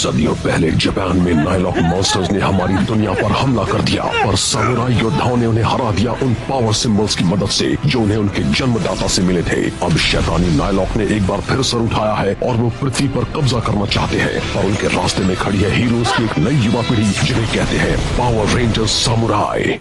सदियों पहले जापान में नायलॉक मॉन्स्टर्स ने हमारी दुनिया पर हमला कर दिया, पर सामुराई योद्धाओं ने उन्हें हरा दिया उन पावर सिंबल्स की मदद से जो उन्हें उनके जन्मदाता से मिले थे। अब शैतानी नायलॉक ने एक बार फिर सर उठाया है और वो पृथ्वी पर कब्जा करना चाहते हैं, और उनके रास्ते में खड़ी है हीरोज की एक नई युवा पीढ़ी जिन्हें कहते हैं पावर रेंजर्स सामुराई।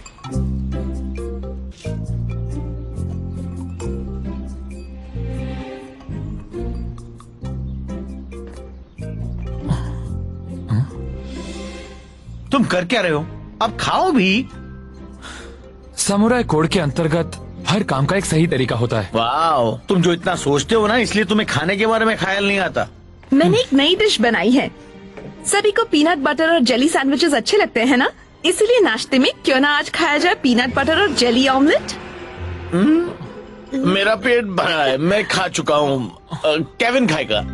तुम कर क्या रहे हो? अब खाओ भी। समुराई कोड के अंतर्गत हर काम का एक सही तरीका होता है। वाह, तुम जो इतना सोचते हो ना, इसलिए तुम्हें खाने के बारे में ख्याल नहीं आता। मैंने एक नई डिश बनाई है। सभी को पीनट बटर और जेली सैंडविचेस अच्छे लगते हैं ना, इसीलिए नाश्ते में क्यों ना आज खाया जाए पीनट बटर और जेली ऑमलेट। मेरा पेट भरा है, मैं खा चुका हूँ। केविन खाएगा।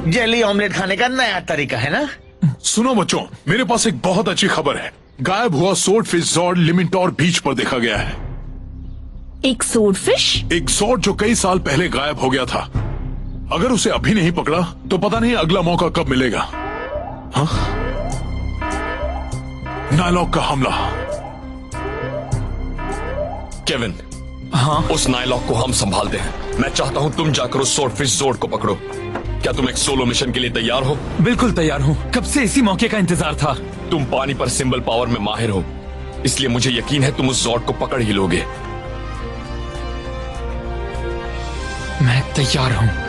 जेली ऑमलेट खाने का नया तरीका है ना। सुनो बच्चों, मेरे पास एक बहुत अच्छी खबर है। गायब हुआ सोर्ड फिश जॉर्ड लिमिटोर बीच पर देखा गया है। एक सोर्ड फिश? एक जॉर्ड जो कई साल पहले गायब हो गया था। अगर उसे अभी नहीं पकड़ा तो पता नहीं अगला मौका कब मिलेगा। हाँ? नायलॉक का हमला। केविन, हाँ? उस नायलॉक को हम संभालते हैं। मैं चाहता हूं तुम जाकर उस सोर्ड फिश जॉर्ड को पकड़ो। क्या तुम एक सोलो मिशन के लिए तैयार हो? बिल्कुल तैयार हूँ, कब से इसी मौके का इंतजार था। तुम पानी पर सिंबल पावर में माहिर हो, इसलिए मुझे यकीन है तुम उस जॉर्ड को पकड़ ही लोगे। मैं तैयार हूँ।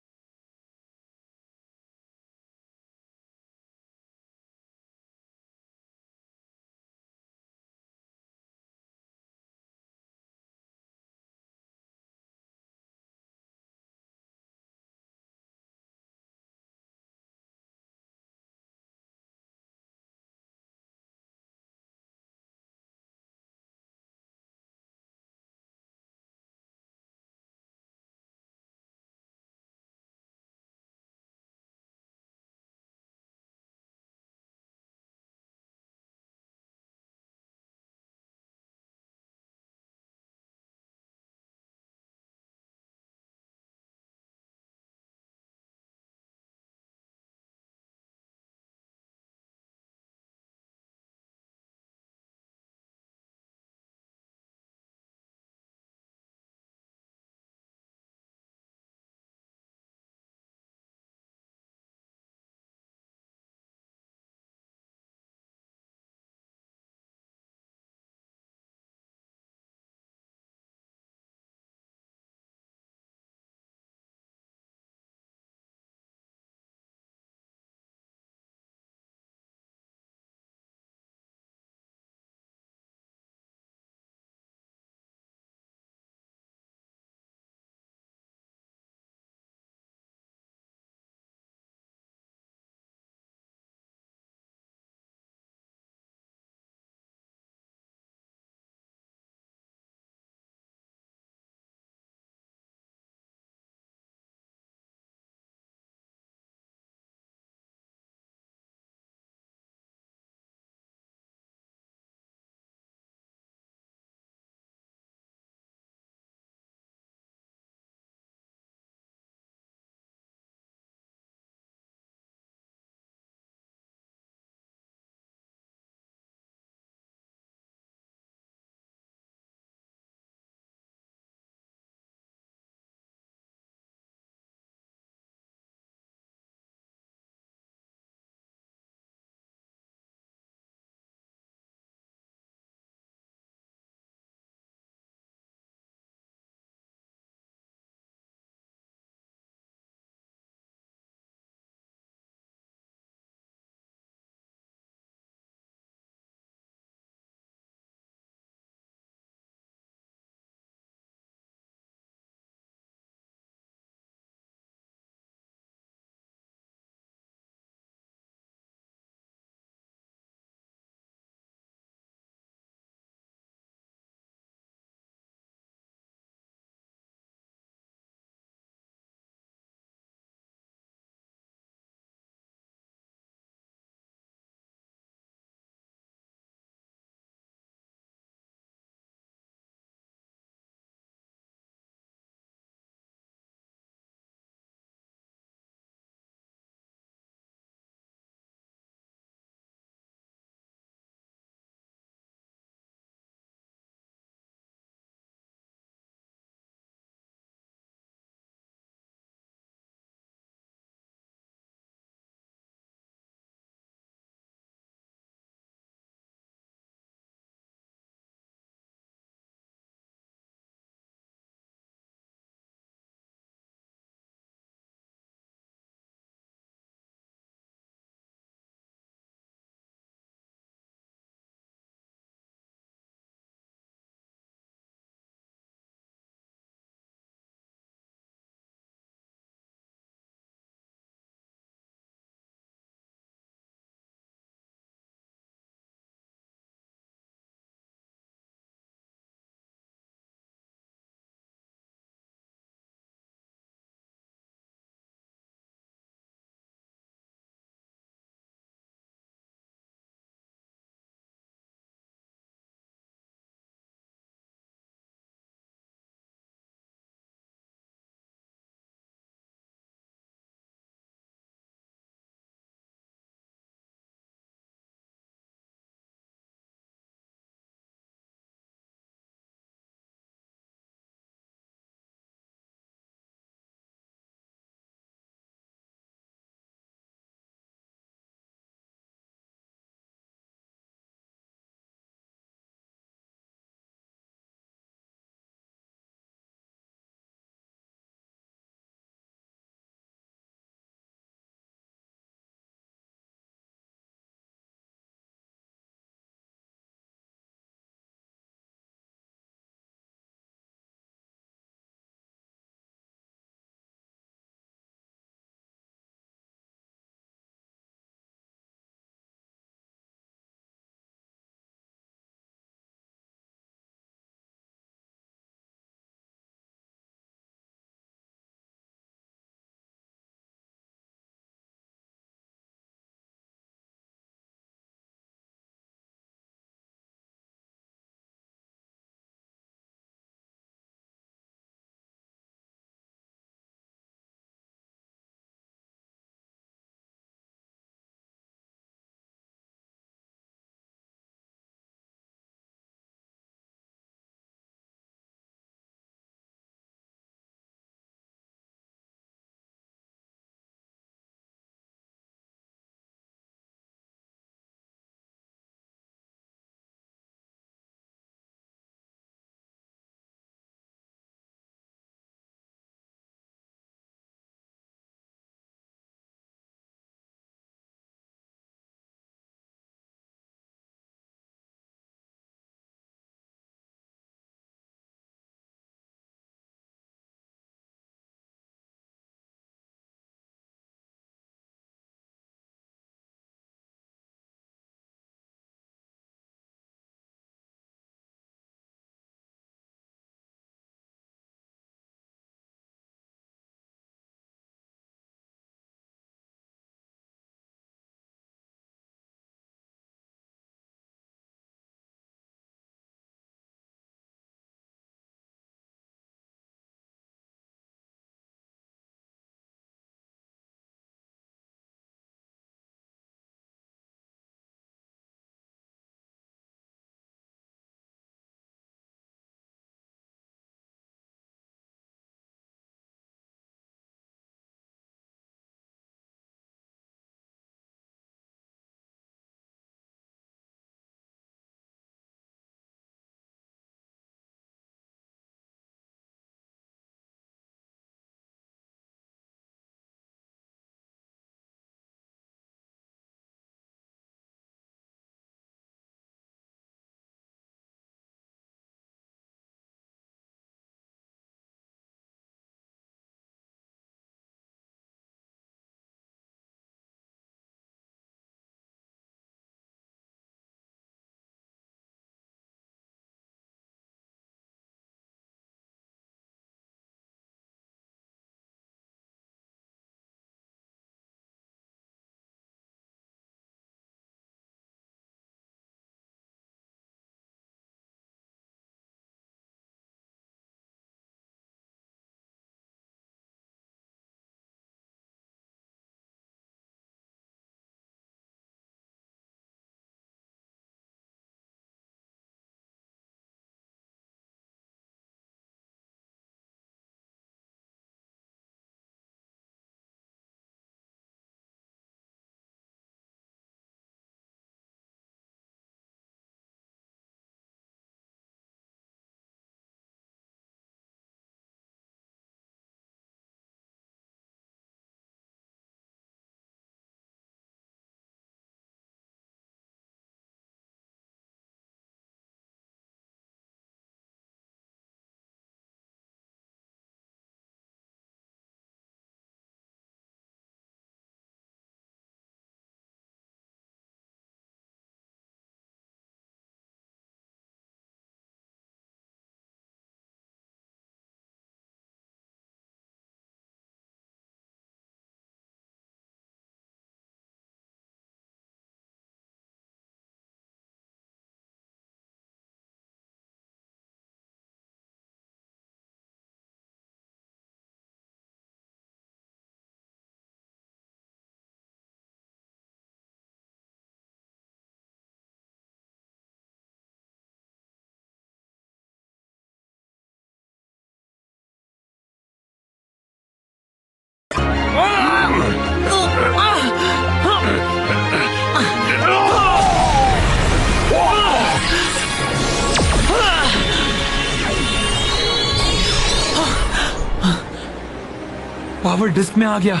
पावर डिस्क में आ गया।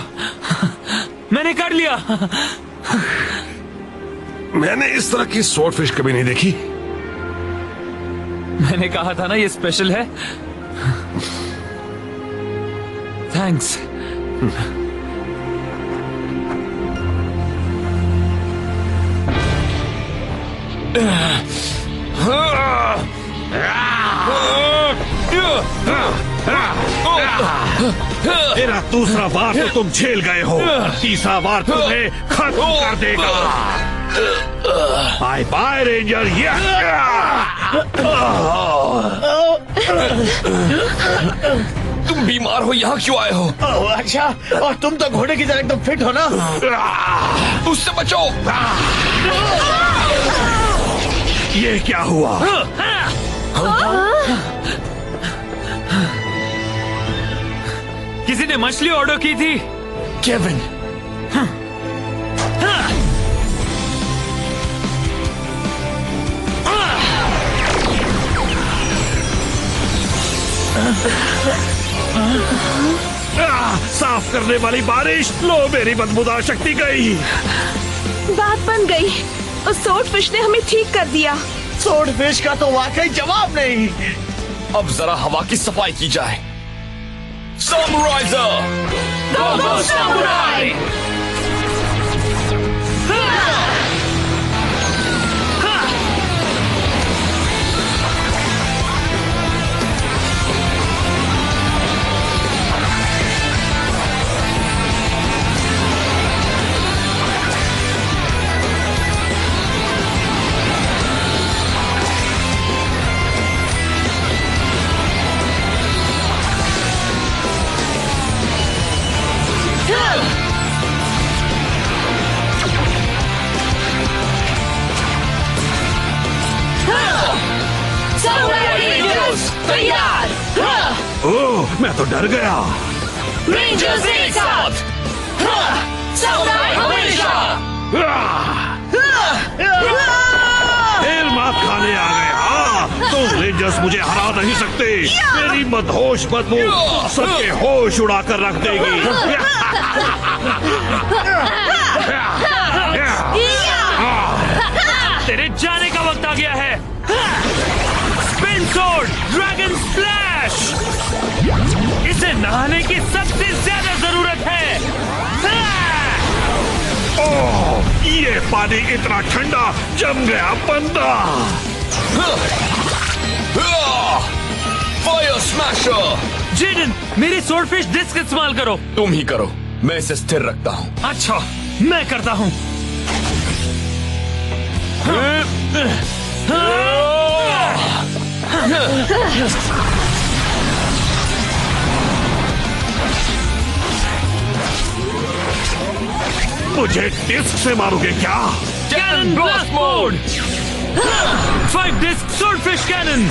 मैंने कर लिया। मैंने इस तरह की स्वॉर्डफिश कभी नहीं देखी। मैंने कहा था ना ये स्पेशल है। थैंक्स। मेरा दूसरा बार तो तुम झेल गए हो, तीसरा बार तुम्हें खत्म कर देगा। Bye bye ranger. तुम बीमार हो, यहाँ क्यों आए हो? ओह, अच्छा, और तुम तो घोड़े की तरह एकदम फिट हो ना। उससे बचो। ये क्या हुआ? किसी ने मछली ऑर्डर की थी। केविन, साफ करने वाली बारिश। लो, मेरी बदबूदार शक्ति गई। बात बन गई। उस स्वॉर्डफिश ने हमें ठीक कर दिया। स्वॉर्डफिश का तो वाकई जवाब नहीं। अब जरा हवा की सफाई की जाए। Sunriser, Go, go, samurai! तैयार। ओह, मैं तो डर गया। रेंजर्स एक साथ। समुराई हमेशा। फिर मात खाने आ गए। हाँ, तुम रेंजर्स मुझे हरा नहीं सकते। मेरी मदहोश बदबू सबके होश उड़ा कर रख देगी। तेरे जाने का वक्त आ गया है। Spin sword, dragon splash. इसे नहाने की सबसे ज्यादा जरूरत है। ओह, ये पानी इतना ठंडा, जम गया बंदा। Fire smasher. जेडन, मेरी स्वॉर्डफिश डिस्क इस्तेमाल करो। तुम ही करो, मैं इसे स्थिर रखता हूँ। अच्छा, मैं करता हूँ। मुझे डिस्क से मारोगे क्या? Cannon blast mode. 5 disc swordfish cannon.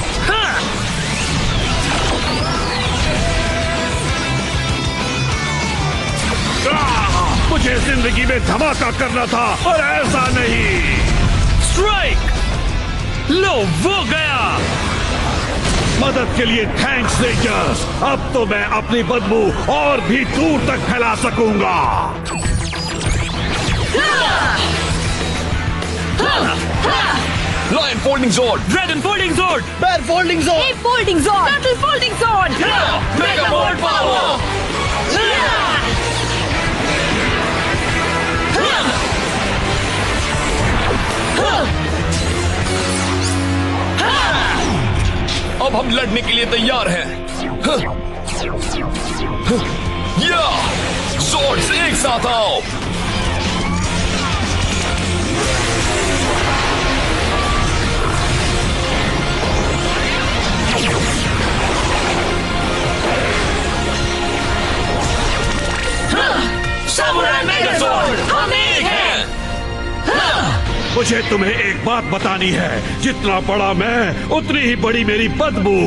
मुझे जिंदगी में धमाका करना था और ऐसा नहीं। स्ट्राइक। लो, वो गया। मदद के लिए थैंक्स रेंजर्स। अब तो मैं अपनी बदबू और भी दूर तक फैला सकूंगा। Lion folding zone, dragon folding zone, bear folding zone, ape folding zone, battle folding zone, mega bolt power. अब हम लड़ने के लिए तैयार हैं। या स्वॉर्ड्स एक साथ आओ। समुराई मेगा स्वॉर्ड, हम एक हैं। मुझे तुम्हें एक बात बतानी है। जितना बड़ा मैं, उतनी ही बड़ी मेरी बदबू।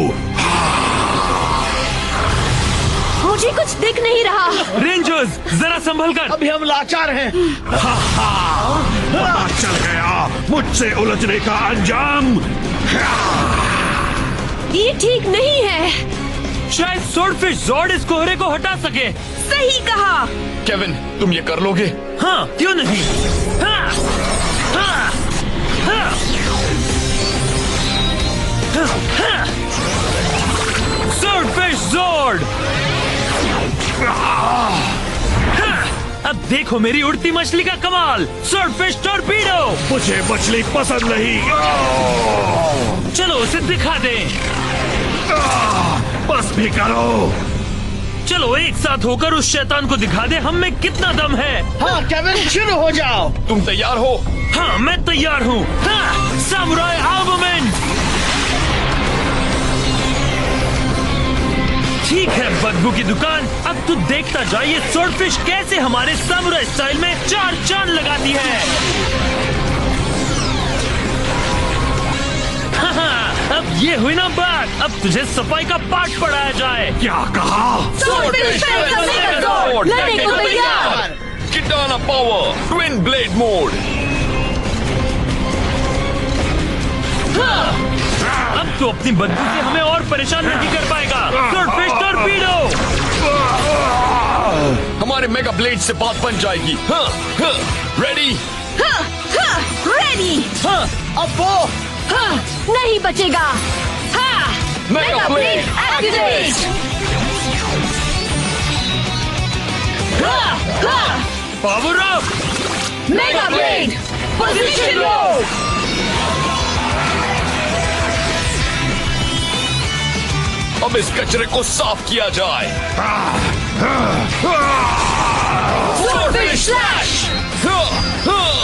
मुझे कुछ दिख नहीं रहा। रेंजर्स, जरा संभल कर। अभी हम लाचार हैं। पता चल गया मुझसे उलझने का अंजाम। ये ठीक नहीं है। शायद स्वॉर्डफिश जॉर्ड इस कोहरे को हटा सके। सही कहा। केविन, तुम ये कर लोगे? हाँ, क्यों नहीं? हाँ, हाँ, हाँ, हाँ, स्वॉर्डफिश ज़ोर्ड। अब देखो मेरी उड़ती मछली का कमाल, स्वॉर्डफिश टॉर्पीडो। मुझे मछली पसंद नहीं। चलो उसे दिखा दें। बस भी करो। चलो एक साथ होकर उस शैतान को दिखा दे हम में कितना दम है। हाँ केविन, शुरू हो जाओ। तुम तैयार हो? हाँ मैं तैयार हूँ। हाँ, सामुराई आर्मामेंट। ठीक है बदबू की दुकान, अब तू देखता जा ये स्वॉर्डफिश कैसे हमारे सामुराई स्टाइल में 4 चांद लगाती है। हाँ, अब ये हुई ना बात, अब तुझे सफाई का पाठ पढ़ाया जाए। क्या कहा? लड़ने को तैयार। किटाना पावर, ट्विन ब्लेड मोड। अब तो अपनी बदबू से हमें और परेशान नहीं कर पाएगा। Swordfish torpedo. हमारे मेगा ब्लेड से बात बन जाएगी। हाँ, हाँ, रेडी? रेडी। हाँ, अब वो नहीं बचेगा। हाँ, mega blade activate. Power up. Mega blade position लो। अब इस कचरे को साफ किया जाए। Swordfish slash. हाँ, हाँ।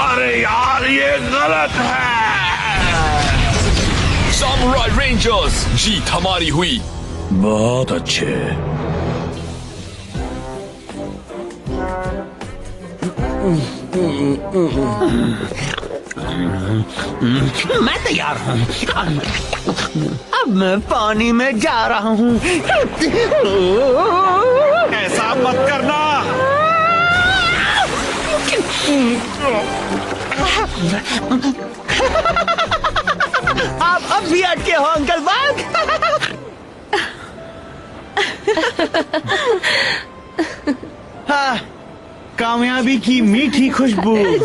अरे यार, ये गलत है। सामुराई रेंजर्स, जीत हमारी हुई। बहुत अच्छे। मैं तैयार हूँ। अब मैं पानी में जा रहा हूँ। ऐसा मत करना। आप अब भी अटके हो अंकल बाग। हाँ, कामयाबी की मीठी खुशबू। ये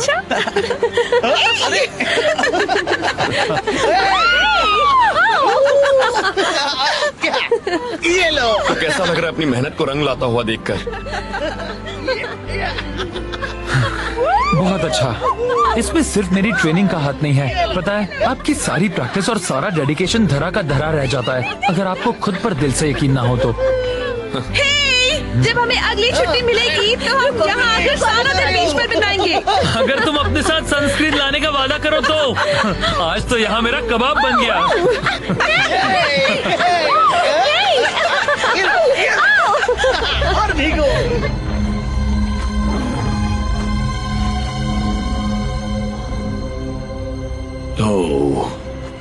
लो। तो कैसा लग रहा है अपनी मेहनत को रंग लाता हुआ देखकर? बहुत अच्छा। इसमें सिर्फ मेरी ट्रेनिंग का हाथ नहीं है, पता है आपकी सारी प्रैक्टिस और सारा डेडिकेशन धरा का धरा रह जाता है अगर आपको खुद पर दिल से यकीन ना हो तो। जब हमें अगली छुट्टी मिलेगी तो हम यहाँ आकर सारा दिन बीच पर बिताएंगे। अगर तुम अपने साथ सनस्क्रीन लाने का वादा करो तो आज तो यहाँ मेरा कबाब बन गया। और भीगो। तो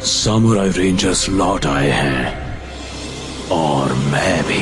सामुराई रेंजर्स लौट आए हैं और मैं भी।